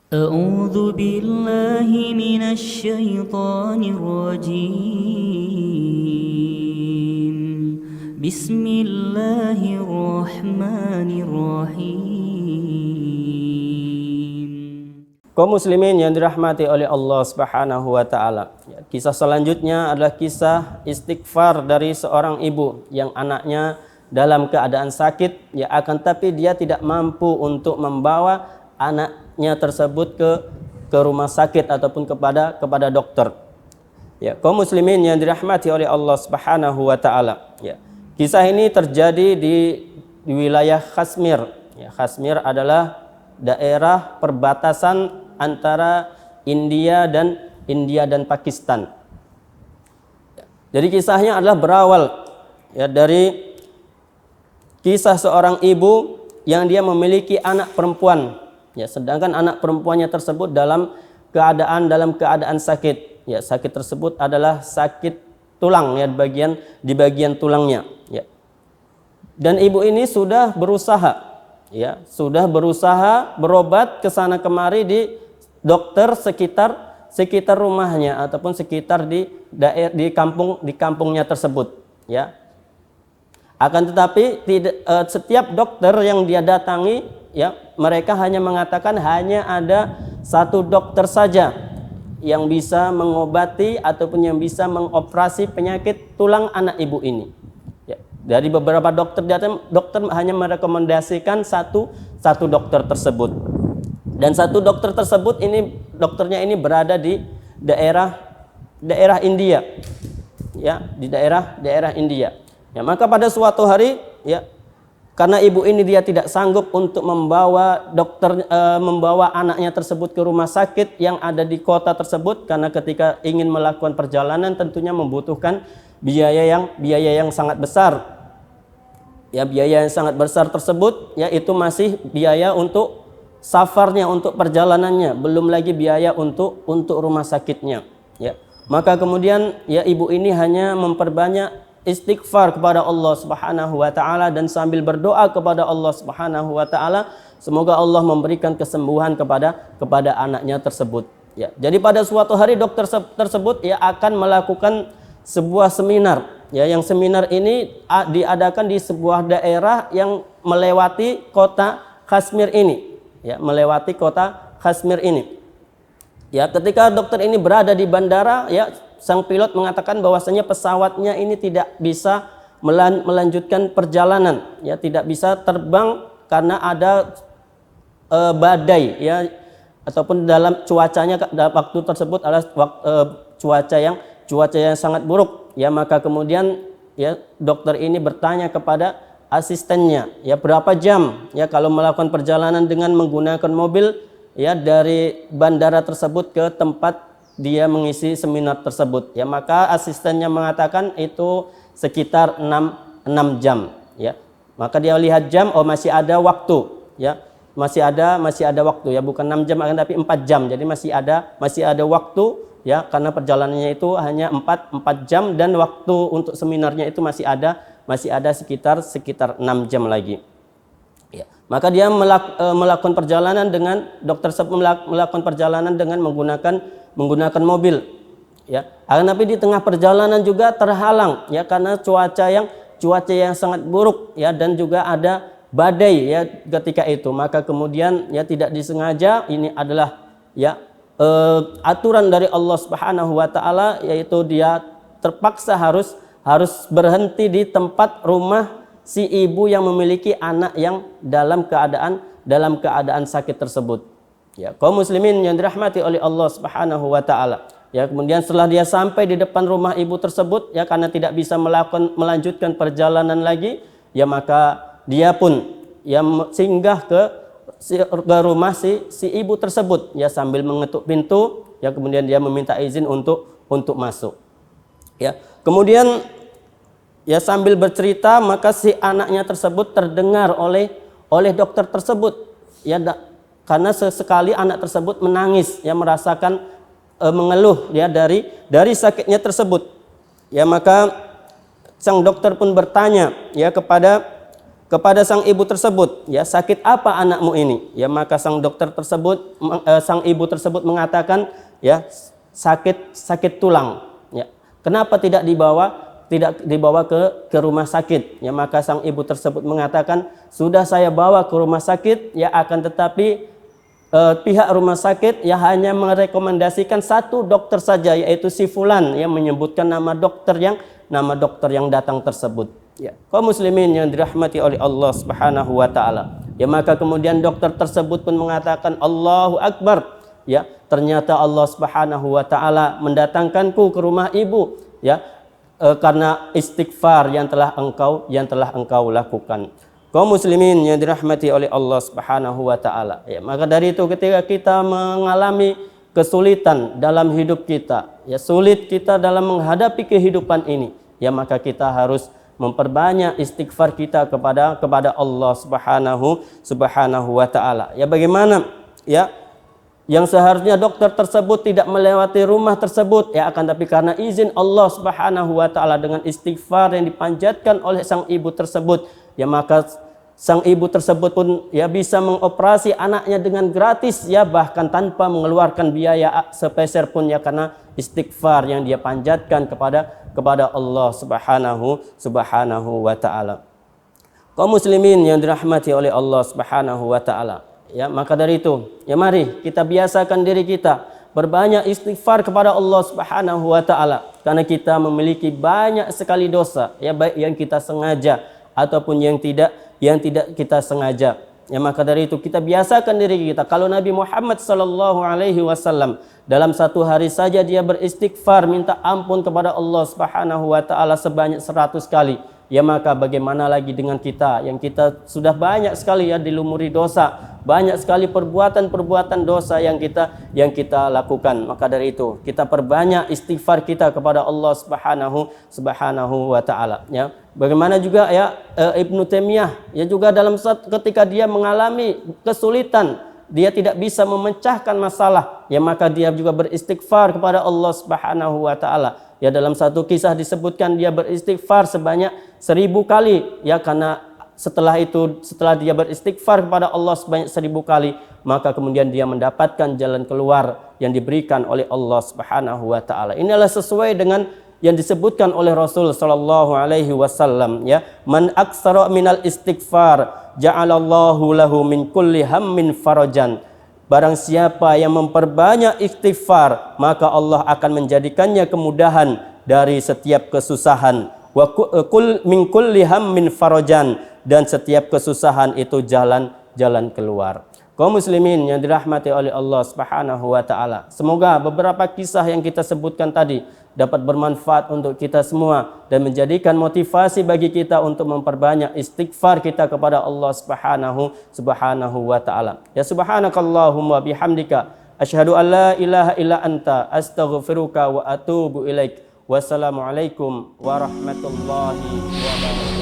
أعوذ بالله من الشيطان الرجيم بسم الله الرحمن الرحيم. Kaum muslimin yang dirahmati oleh Allah Subhanahu wa taala. Kisah selanjutnya adalah kisah istighfar dari seorang ibu yang anaknya dalam keadaan sakit, akan tapi dia tidak mampu untuk membawa anaknya tersebut ke rumah sakit ataupun kepada dokter. Kaum muslimin yang dirahmati oleh Allah Subhanahu wa taala. Kisah ini terjadi di wilayah Kashmir. Kashmir adalah daerah perbatasan antara India dan Pakistan. Jadi kisahnya adalah berawal dari kisah seorang ibu yang dia memiliki anak perempuan. Sedangkan anak perempuannya tersebut dalam keadaan sakit. Sakit tersebut adalah sakit tulang, di bagian tulangnya. Dan ibu ini sudah berusaha berobat ke sana kemari di dokter sekitar rumahnya ataupun sekitar di kampungnya tersebut. Akan tetapi setiap dokter yang dia datangi, mereka hanya mengatakan hanya ada satu dokter saja yang bisa mengobati ataupun yang bisa mengoperasi penyakit tulang anak ibu ini. Dari beberapa dokter hanya merekomendasikan satu dokter tersebut. Dan satu dokter tersebut dokternya ini berada di daerah India. Di daerah India. Maka pada suatu hari, karena ibu ini dia tidak sanggup untuk membawa anaknya tersebut ke rumah sakit yang ada di kota tersebut, karena ketika ingin melakukan perjalanan tentunya membutuhkan biaya yang sangat besar. Biaya yang sangat besar tersebut itu masih biaya untuk safarnya, untuk perjalanannya, belum lagi biaya untuk rumah sakitnya. Maka kemudian ibu ini hanya memperbanyak istighfar kepada Allah Subhanahu wa taala dan sambil berdoa kepada Allah Subhanahu wa taala semoga Allah memberikan kesembuhan kepada anaknya tersebut. Jadi pada suatu hari dokter tersebut akan melakukan sebuah seminar. Yang seminar ini diadakan di sebuah daerah yang melewati kota Kashmir ini. Melewati kota Kashmir ini. Ketika dokter ini berada di bandara, sang pilot mengatakan bahwasanya pesawatnya ini tidak bisa melanjutkan perjalanan, tidak bisa terbang karena ada badai, ataupun dalam cuacanya waktu tersebut adalah cuaca yang sangat buruk. Maka kemudian dokter ini bertanya kepada asistennya, berapa jam kalau melakukan perjalanan dengan menggunakan mobil dari bandara tersebut ke tempat dia mengisi seminar tersebut. Maka asistennya mengatakan itu sekitar 6 jam. Maka dia lihat jam, masih ada waktu. Masih ada waktu, bukan 6 jam tapi 4 jam. Jadi masih ada waktu, karena perjalanannya itu hanya 4 jam dan waktu untuk seminarnya itu masih ada sekitar 6 jam lagi. Maka dia melakukan perjalanan dengan dokter melakukan perjalanan dengan menggunakan mobil. Akan tapi di tengah perjalanan juga terhalang karena cuaca yang sangat buruk dan juga ada badai ketika itu. Maka kemudian tidak disengaja, ini adalah aturan dari Allah Subhanahu wa taala, yaitu dia terpaksa harus berhenti di tempat rumah si ibu yang memiliki anak yang dalam keadaan sakit tersebut. Kaum muslimin yang dirahmati oleh Allah Subhanahu wa taala. Kemudian setelah dia sampai di depan rumah ibu tersebut, karena tidak bisa melanjutkan perjalanan lagi, maka dia pun singgah ke rumah si ibu tersebut, sambil mengetuk pintu, kemudian dia meminta izin untuk masuk. Kemudian sambil bercerita, maka si anaknya tersebut terdengar oleh dokter tersebut, karena sesekali anak tersebut menangis, merasakan mengeluh dari sakitnya tersebut. Maka sang dokter pun bertanya kepada kepada sang ibu tersebut, ya, sakit apa anakmu ini? Ya, maka sang dokter tersebut, sang ibu tersebut mengatakan, ya, sakit tulang. Ya, kenapa tidak dibawa ke rumah sakit? Ya, maka sang ibu tersebut mengatakan, sudah saya bawa ke rumah sakit, ya, akan tetapi pihak rumah sakit ya hanya merekomendasikan satu dokter saja, yaitu si fulan, yang menyebutkan nama dokter yang datang tersebut. Ya, kaum muslimin yang dirahmati oleh Allah Subhanahu wa taala. Ya, maka kemudian dokter tersebut pun mengatakan, Allahu Akbar. Ya, ternyata Allah Subhanahu wa taala mendatangkanku ke rumah ibu, ya, karena istighfar yang telah engkau lakukan. Kaum muslimin yang dirahmati oleh Allah Subhanahu wa taala. Ya, maka dari itu ketika kita mengalami kesulitan dalam hidup kita, ya, sulit kita dalam menghadapi kehidupan ini, ya, maka kita harus memperbanyak istighfar kita kepada Allah Subhanahu wa taala. Ya, bagaimana, ya, yang seharusnya dokter tersebut tidak melewati rumah tersebut, ya, akan tapi karena izin Allah Subhanahu wa taala dengan istighfar yang dipanjatkan oleh sang ibu tersebut, ya, maka sang ibu tersebut pun ya bisa mengoperasi anaknya dengan gratis, ya, bahkan tanpa mengeluarkan biaya sepeser pun, ya, karena istighfar yang dia panjatkan kepada Allah Subhanahu wa taala. Kaum muslimin yang dirahmati oleh Allah Subhanahu wa taala. Ya, maka dari itu, ya, mari kita biasakan diri kita berbanyak istighfar kepada Allah Subhanahu wa taala, karena kita memiliki banyak sekali dosa, ya, baik yang kita sengaja ataupun yang tidak kita sengaja. Ya, maka dari itu kita biasakan diri kita. Kalau Nabi Muhammad sallallahu alaihi wasallam dalam satu hari saja dia beristighfar minta ampun kepada Allah Subhanahu wa taala sebanyak 100 kali. Ya, maka bagaimana lagi dengan kita yang kita sudah banyak sekali, ya, dilumuri dosa, banyak sekali perbuatan dosa yang kita lakukan. Maka dari itu kita perbanyak istighfar kita kepada Allah Subhanahu wa taala, ya. Bagaimana juga, ya, Ibnu Taimiyah, ya, juga dalam ketika dia mengalami kesulitan, dia tidak bisa memecahkan masalah, ya, maka dia juga beristighfar kepada Allah Subhanahu wa taala. Ya, dalam satu kisah disebutkan dia beristighfar sebanyak 1000 kali, ya, karena setelah dia beristighfar kepada Allah sebanyak 1000 kali, maka kemudian dia mendapatkan jalan keluar yang diberikan oleh Allah Subhanahu wa taala. Inilah sesuai dengan yang disebutkan oleh Rasul sallallahu alaihi wasallam, ya, man aktsara minal istighfar ja'alallahu lahu min kulli hammin farajan. Barang siapa yang memperbanyak istighfar, maka Allah akan menjadikannya kemudahan dari setiap kesusahan. Wa kul min kulli hammin farajan, dan setiap kesusahan itu jalan keluar. Kaum muslimin yang dirahmati oleh Allah Subhanahu wa taala. Semoga beberapa kisah yang kita sebutkan tadi dapat bermanfaat untuk kita semua dan menjadikan motivasi bagi kita untuk memperbanyak istighfar kita kepada Allah Subhanahu wa taala. Ya, subhanakallahumma bihamdika asyhadu an la ilaha illa anta astaghfiruka wa atubu ilaik. Wassalamualaikum warahmatullahi wabarakatuh.